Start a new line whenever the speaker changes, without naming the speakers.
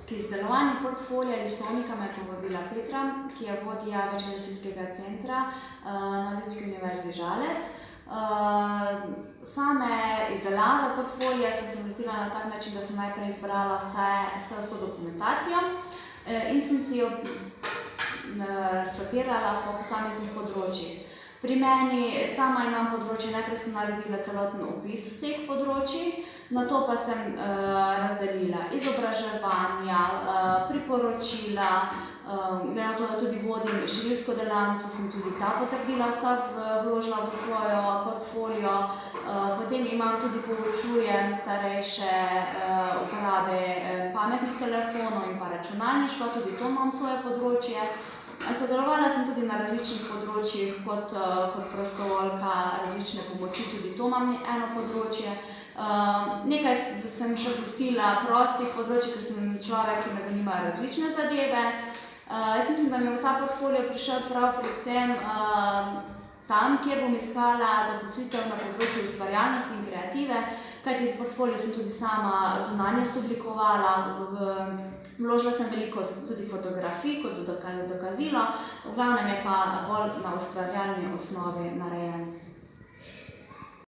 K izdelovanju portfolija listovnika me je povabila Petra, ki je vodja Večgeneracijskega centra na Ljudski univerzi Žalec. Same izdelave portfolija sem se lotila na tak način, da sem najprej izbrala vso dokumentacijo in sem si jo sortirala po posameznih področjih. Pri meni sama imam področje, najprej sem naredila celoten opis vseh področij, nato pa sem razdelila izobraževanja, priporočila, glede na to, da tudi vodim širilsko delavnico, sem tudi ta potrdila vsa vložila v svojo portfolio. Potem poučujem starejše uporabe pametnih telefonov in pa računalništva, tudi to imam svoje področje. Sodelovala sem tudi na različnih področjih kot prostovoljka, različne pomoči, tudi to imam eno področje. Nekaj sem še pustila prostih področij, ker sem človek, ki me zanimajo različne zadeve. Jaz mislim, da mi je v ta portfolio prišel prav predvsem tam, kjer bom iskala zaposlitev na področju ustvarjalnosti in kreative, kajti v portfolio sem tudi sama zunanjost oblikovala, vložila sem veliko tudi fotografij kot dokazilo, v glavnem je pa bolj na ustvarjalni osnovi narejen.